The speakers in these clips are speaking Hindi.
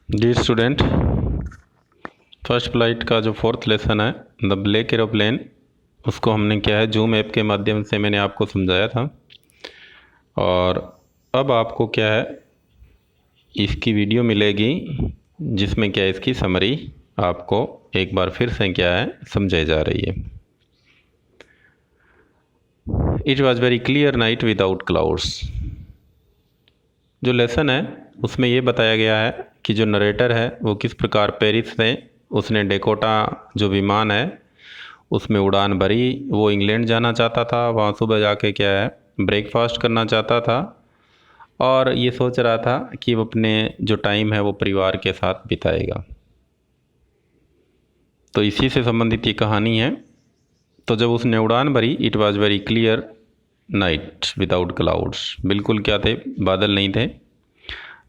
डियर स्टूडेंट, फर्स्ट फ्लाइट का जो फोर्थ लेसन है द ब्लैक एरोप्लेन, उसको हमने क्या है जूम ऐप के माध्यम से मैंने आपको समझाया था। और अब आपको क्या है इसकी वीडियो मिलेगी जिसमें क्या है इसकी समरी आपको एक बार फिर से क्या है समझाई जा रही है। It was very clear night without clouds. जो लेसन है उसमें ये बताया गया है कि जो नरेटर है वो किस प्रकार पेरिस से उसने डेकोटा जो विमान है उसमें उड़ान भरी। वो इंग्लैंड जाना चाहता था, वहाँ सुबह जाके क्या है ब्रेकफास्ट करना चाहता था और ये सोच रहा था कि वो अपने जो टाइम है वो परिवार के साथ बिताएगा। तो इसी से संबंधित ये कहानी है। तो जब उसने उड़ान भरी, it was very clear night without clouds, बिल्कुल क्या थे, बादल नहीं थे।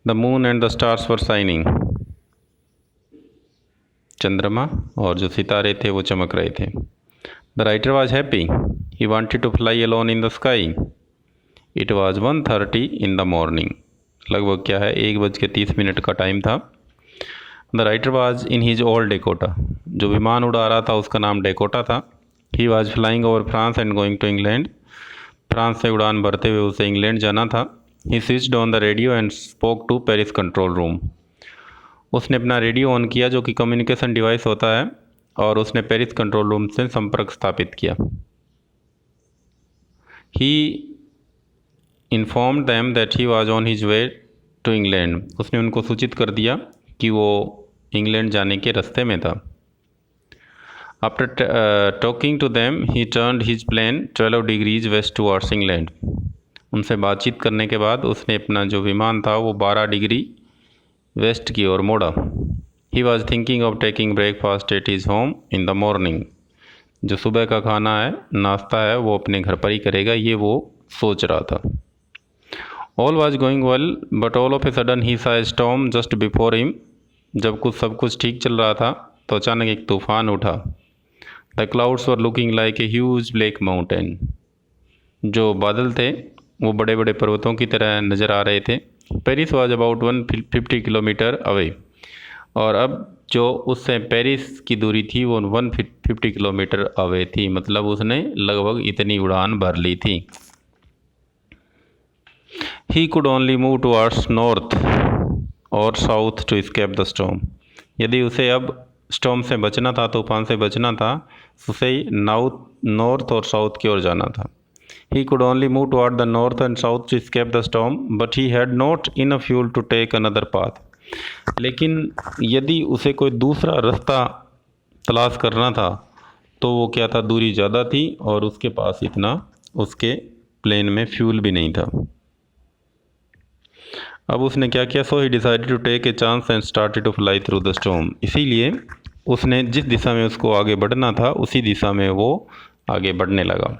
The moon and the stars were shining, चंद्रमा और जो सितारे थे वो चमक रहे थे। The writer was happy, he wanted to fly alone in the sky. It was 1:30 in the morning, लगभग क्या है 1:30 का टाइम था। The writer was in his old Dakota, जो विमान उड़ा रहा था उसका नाम डेकोटा था। He was flying over France and going to England, France से उड़ान भरते हुए उसे इंग्लैंड जाना था। He switched on the radio and spoke to Paris control room, उसने अपना रेडियो ऑन किया जो कि कम्युनिकेशन डिवाइस होता है और उसने पेरिस कंट्रोल रूम से संपर्क स्थापित किया। He informed them that he was on his way to England, उसने उनको सूचित कर दिया कि वो इंग्लैंड जाने के रास्ते में था। After talking to them he turned his plane 12 degrees west towards England, उनसे बातचीत करने के बाद उसने अपना जो विमान था वो 12 डिग्री वेस्ट की ओर मोड़ा। He was thinking of taking breakfast at his home in the morning, जो सुबह का खाना है, नाश्ता है, वो अपने घर पर ही करेगा, ये वो सोच रहा था। All was going well but all of a sudden he saw storm just before him, जब सब कुछ ठीक चल रहा था तो अचानक एक तूफान उठा। The clouds were looking like a huge black mountain, जो बादल थे वो बड़े बड़े पर्वतों की तरह नज़र आ रहे थे। Paris was about 150 kilometre away, और अब जो उससे पेरिस की दूरी थी वो 150 किलोमीटर अवे थी, मतलब उसने लगभग इतनी उड़ान भर ली थी। He could only move towards north और south to escape the storm, यदि उसे अब स्टॉर्म से बचना था, तूफान से बचना था, उसे नॉर्थ और साउथ की ओर जाना था। He could only move toward the north and south to escape the storm, but he had not enough fuel to take another path. लेकिन यदि उसे कोई दूसरा रास्ता तलाश करना था तो वो क्या था, दूरी ज़्यादा थी और उसके पास इतना उसके प्लेन में फ्यूल भी नहीं था। अब उसने क्या किया, so he decided to take a chance and started to fly through the storm, इसीलिए उसने जिस दिशा में उसको आगे बढ़ना था उसी दिशा में वो आगे बढ़ने लगा।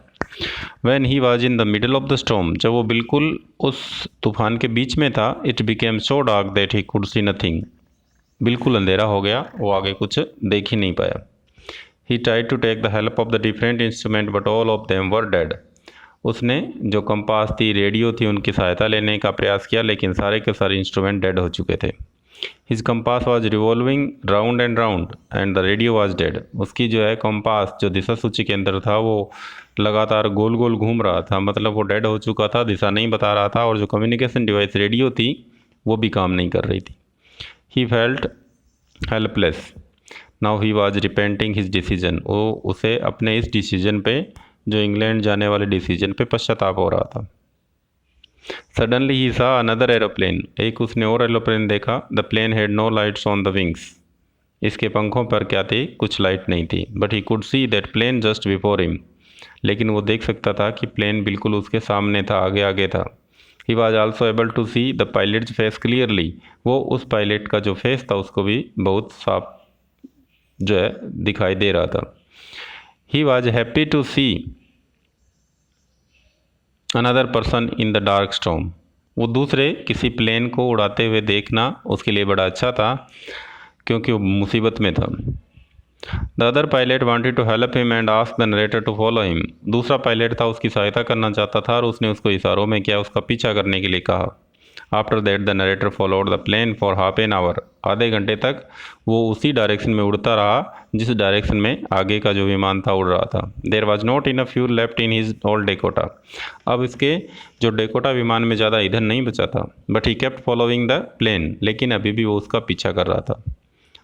When he was in the middle of the storm, जब वो बिल्कुल उस तूफान के बीच में था, it became so dark that he could see nothing, बिल्कुल अंधेरा हो गया, वो आगे कुछ देख ही नहीं पाया। He tried to take the help of the different instrument but all of them were dead, उसने जो कंपास थी, रेडियो थी, उनकी सहायता लेने का प्रयास किया लेकिन सारे के सारे इंस्ट्रूमेंट डेड हो चुके थे। His compass was revolving round and round and the radio was dead, उसकी जो है कंपास जो दिशा सूची के अंदर था वो लगातार गोल गोल घूम रहा था, मतलब वो डेड हो चुका था, दिशा नहीं बता रहा था, और जो कम्युनिकेशन डिवाइस रेडियो थी वो भी काम नहीं कर रही थी। He felt helpless, now he was repenting his decision, वो उसे अपने इस डिसीजन पे, जो इंग्लैंड जाने वाले डिसीजन पे पश्चाताप हो रहा था। सडनली ही सा अनदर एरोप्लेन, एक उसने और एरोप्लेन देखा। The plane had no lights on the wings, इसके पंखों पर क्या थी, कुछ लाइट नहीं थी। But he could see that plane just before him, लेकिन वो देख सकता था कि प्लेन बिल्कुल उसके सामने था, आगे आगे था। He was also able to see the pilot's face clearly, वो उस पायलट का जो फेस था उसको भी बहुत साफ जो है दिखाई दे रहा था। He was happy to see another person in the dark storm, वो दूसरे किसी प्लेन को उड़ाते हुए देखना उसके लिए बड़ा अच्छा था क्योंकि वो मुसीबत में था। The other pilot wanted to help him and asked the narrator to follow him, दूसरा पायलट था, उसकी सहायता करना चाहता था और उसने उसको इशारों में क्या, उसका पीछा करने के लिए कहा। After that the narrator followed the plane for half an hour. आधे घंटे तक वो उसी डायरेक्शन में उड़ता रहा जिस डायरेक्शन में आगे का जो विमान था उड़ रहा था। There was not enough fuel left in his old Dakota. अब इसके जो डेकोटा विमान में ज़्यादा ईंधन नहीं बचा था, but he kept following the plane, लेकिन अभी भी वो उसका पीछा कर रहा था।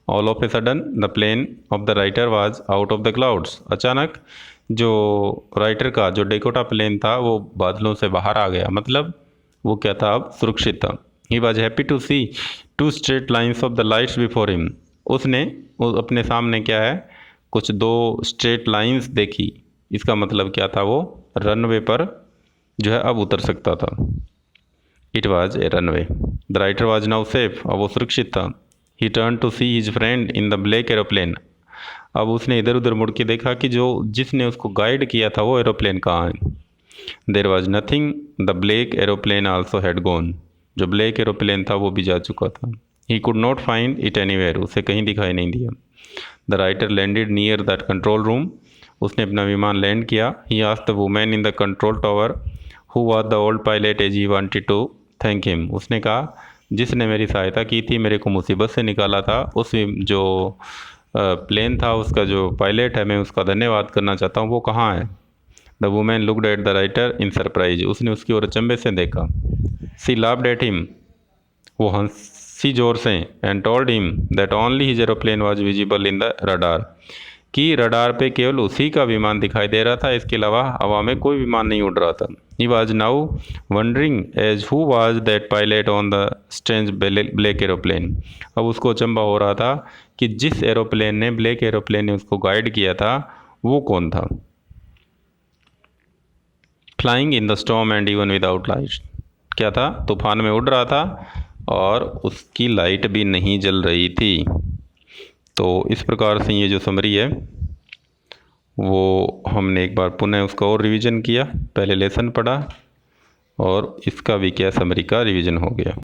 All of a sudden the plane of the writer was out of the clouds. अचानक जो राइटर का जो डेकोटा प्लेन था वो बादलों से बाहर आ गया, मतलब वो क्या था, अब सुरक्षित था। He was happy to see two straight lines of the lights before him. उसने अपने सामने क्या है, कुछ दो स्ट्रेट लाइन्स देखी। इसका मतलब क्या था, वो रनवे पर जो है अब उतर सकता था। It was a runway. The writer was now safe. अब वो सुरक्षित था। He turn to see his friend in the black aeroplane. अब उसने इधर उधर मुड़ के देखा कि जो जिसने उसको गाइड किया था वो एरोप्लेन कहाँ है। There was nothing, the black aeroplane also had gone. जो ब्लैक एरोप्लेन था वो भी जा चुका था। He could not find it anywhere. उसे कहीं दिखाई नहीं दिया। The writer landed near that control room. उसने अपना विमान लैंड किया। He asked the women in the control tower who was the old pilot as he wanted to thank him. उसने कहा, जिसने मेरी सहायता की थी, मेरे को मुसीबत से निकाला था, उस जो प्लेन था उसका जो पायलट है, मैं उसका धन्यवाद करना चाहता हूँ, वो कहाँ है। The women looked at the writer in surprise. उसने उसकी ओर अचंभे से देखा। सी लाफ्ड एट हिम। वो हंसी जोर से। And told him that only his aeroplane was visible in the radar. कि रडार पे केवल उसी का विमान दिखाई दे रहा था, इसके अलावा हवा में कोई विमान नहीं उड़ रहा था। He was now wondering as who was that pilot on the strange black aeroplane. अब उसको अचंभा हो रहा था कि जिस एरोप्लेन ने, ब्लैक एरोप्लेन ने उसको गाइड किया था, वो कौन था। Flying in the storm and even without light. क्या था, तूफान में उड़ रहा था और उसकी लाइट भी नहीं जल रही थी। तो इस प्रकार से ये जो समरी है वो हमने एक बार पुनः उसका और रिवीजन किया। पहले लेसन पढ़ा और इसका भी क्या समरी का रिवीजन हो गया।